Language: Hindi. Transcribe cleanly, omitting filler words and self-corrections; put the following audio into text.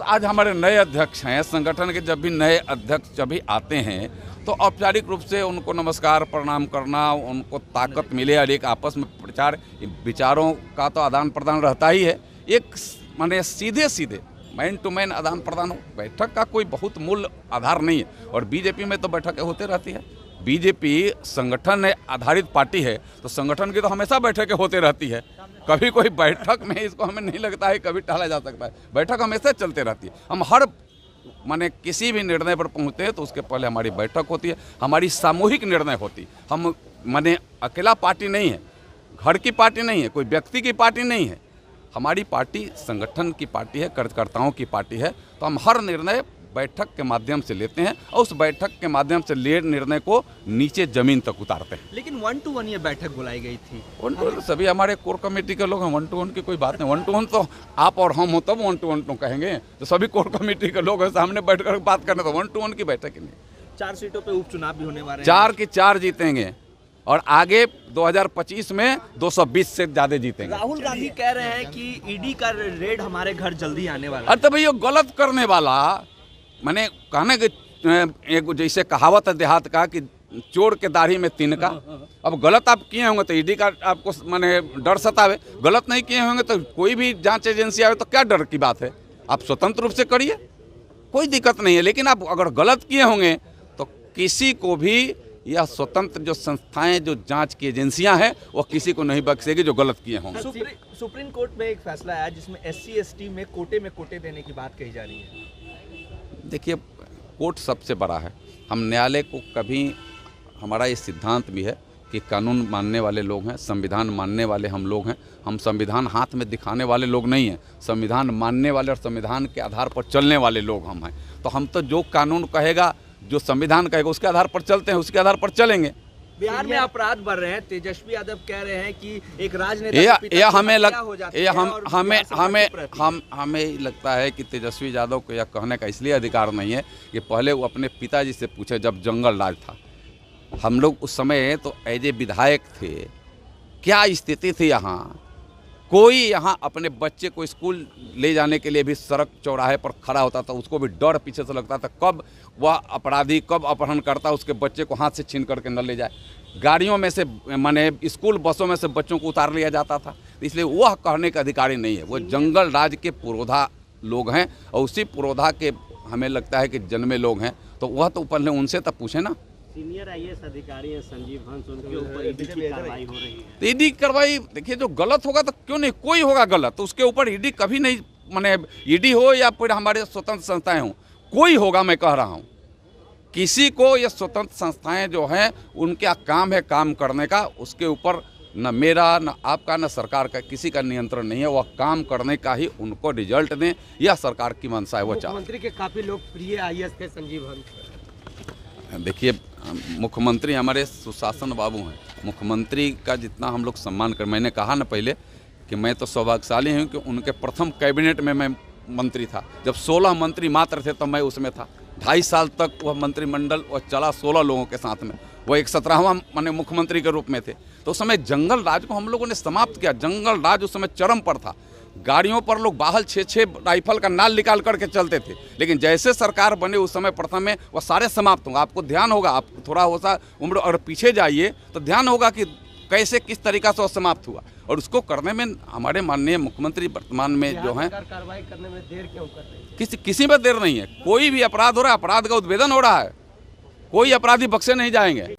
आज हमारे नए अध्यक्ष हैं संगठन के। जब भी नए अध्यक्ष जब भी आते हैं तो औपचारिक रूप से उनको नमस्कार प्रणाम करना, उनको ताकत मिले और एक आपस में विचारों का तो आदान प्रदान रहता ही है। एक माने सीधे सीधे मैन टू मैन आदान प्रदान हो। बैठक का कोई बहुत मूल आधार नहीं है और बीजेपी में तो बैठकें होते रहती है। बीजेपी संगठन आधारित पार्टी है तो संगठन की तो हमेशा बैठकें होते रहती है। कभी कोई बैठक में इसको हमें नहीं लगता है कभी टाला जा सकता है। बैठक हमेशा चलते रहती है। हम हर माने किसी भी निर्णय पर पहुंचते हैं तो उसके पहले हमारी बैठक होती है, हमारी सामूहिक निर्णय होती। हम माने अकेला पार्टी नहीं है, घर की पार्टी नहीं है, कोई व्यक्ति की पार्टी नहीं है। हमारी पार्टी संगठन की पार्टी है, कार्यकर्ताओं की पार्टी है। तो हम हर निर्णय बैठक के माध्यम से लेते हैं और उस बैठक के माध्यम से लिए निर्णय को नीचे जमीन तक उतारते हैं। लेकिन 1 to 1 ये बैठक बुलाई गई थी। 1 to 1 सभी हमारे कोर कमेटी के लोग हैं। 1 to 1 की कोई बात नहीं। 1 to 1 तो आप और हम हो तब 1 to 1 तो कहेंगे। तो सभी कोर कमेटी के लोग हैं, सामने बैठ कर बात करने। तो 1 to 1 की बैठक ही नहीं। 4 सीटों पे उपचुनाव भी होने वाले हैं। 4 की 4 जीतेंगे और आगे 2025 में 220 से ज्यादा जीतेंगे। राहुल गांधी कह रहे हैं कि ईडी का रेड हमारे घर जल्दी आने वाला है। अरे तो भैया गलत करने वाला मैंने कहने के एक जैसे कहावत है देहात का कि चोर के दाढ़ी में तिनका। अब गलत आप किए होंगे तो ईडी का आपको माने डर सतावे। गलत नहीं किए होंगे तो कोई भी जांच एजेंसी आवे तो क्या डर की बात है। आप स्वतंत्र रूप से करिए, कोई दिक्कत नहीं है। लेकिन आप अगर गलत किए होंगे तो किसी को भी यह स्वतंत्र जो संस्थाएं जो जांच की एजेंसियां हैं वो किसी को नहीं बख्शेगी जो गलत किए होंगे। सुप्रीम कोर्ट में एक फैसला आया जिसमें SC ST में कोटे देने की बात कही जा रही है। देखिए कोर्ट सबसे बड़ा है। हम न्यायालय को कभी, हमारा ये सिद्धांत भी है कि कानून मानने वाले लोग हैं, संविधान मानने वाले हम लोग हैं। हम संविधान हाथ में दिखाने वाले लोग नहीं हैं, संविधान मानने वाले और संविधान के आधार पर चलने वाले लोग हम हैं। तो हम तो जो कानून कहेगा, जो संविधान कहेगा उसके आधार पर चलते हैं, उसके आधार पर चलेंगे। बिहार में अपराध बढ़ रहे हैं। तेजस्वी यादव कह रहे हैं कि एक राजनेता हमें लगता है कि तेजस्वी यादव को यह कहने का इसलिए अधिकार नहीं है कि पहले वो अपने पिताजी से पूछे। जब जंगल राज था, हम लोग उस समय तो एज ए विधायक थे, क्या स्थिति थी यहाँ। कोई यहाँ अपने बच्चे को स्कूल ले जाने के लिए भी सड़क चौराहे पर खड़ा होता था, उसको भी डर पीछे से लगता था कब वह अपराधी, कब अपहरण करता उसके बच्चे को हाथ से छीन करके न ले जाए। गाड़ियों में से माने स्कूल बसों में से बच्चों को उतार लिया जाता था। इसलिए वह कहने का अधिकारी नहीं है। वो जंगल राज के पुरोधा लोग हैं और उसी पुरोधा के हमें लगता है कि जन्मे लोग हैं। तो वह तो ऊपर उनसे तब पूछे ना। सीनियर IAS अधिकारी है संजीव हंस, उनके ऊपर ईडी की कार्रवाई हो रही है। तो ईडी कार्रवाई देखिए, जो गलत होगा तो क्यों नहीं, कोई होगा गलत तो उसके ऊपर ईडी कभी नहीं, माने ईडी हो या फिर हमारे स्वतंत्र संस्थाएं हों, कोई होगा। मैं कह रहा हूँ किसी को, ये स्वतंत्र संस्थाएं जो हैं उनका काम है काम करने का। उसके ऊपर न मेरा, न आपका, न सरकार का किसी का नियंत्रण नहीं है। वह काम करने का ही उनको रिजल्ट दें, यह सरकार की मंशा है। वो चाहते मुख्यमंत्री के काफी लोकप्रिय IAS थे संजीव हंस। देखिए मुख्यमंत्री हमारे सुशासन बाबू हैं। मुख्यमंत्री का जितना हम लोग सम्मान कर, मैंने कहा ना पहले कि मैं तो सौभाग्यशाली हूँ कि उनके प्रथम कैबिनेट में मैं मंत्री था। जब 16 मंत्री मात्र थे तो मैं उसमें था। 2.5 साल तक वह मंत्रिमंडल और चला 16 लोगों के साथ में। वो एक 17वां माने मुख्यमंत्री के रूप में थे। तो उस समय जंगल राज को हम लोगों ने समाप्त किया। जंगल राज उस समय चरम पर था। गाड़ियों पर लोग बाहर 6-6 राइफल का नाल निकाल करके चलते थे। लेकिन जैसे सरकार बने उस समय प्रथम में वह सारे समाप्त होंगे। आपको ध्यान होगा, आप थोड़ा हो सा उम्र और पीछे जाइए तो ध्यान होगा कि कैसे किस तरीक़ा से वह समाप्त हुआ। और उसको करने में हमारे माननीय मुख्यमंत्री वर्तमान में जो हैं, कार्रवाई करने में देर क्यों कर रही है? किसी में देर नहीं है। कोई भी अपराध हो रहा है, अपराध का उद्भेदन हो रहा है, कोई अपराधी बख्शे नहीं जाएंगे।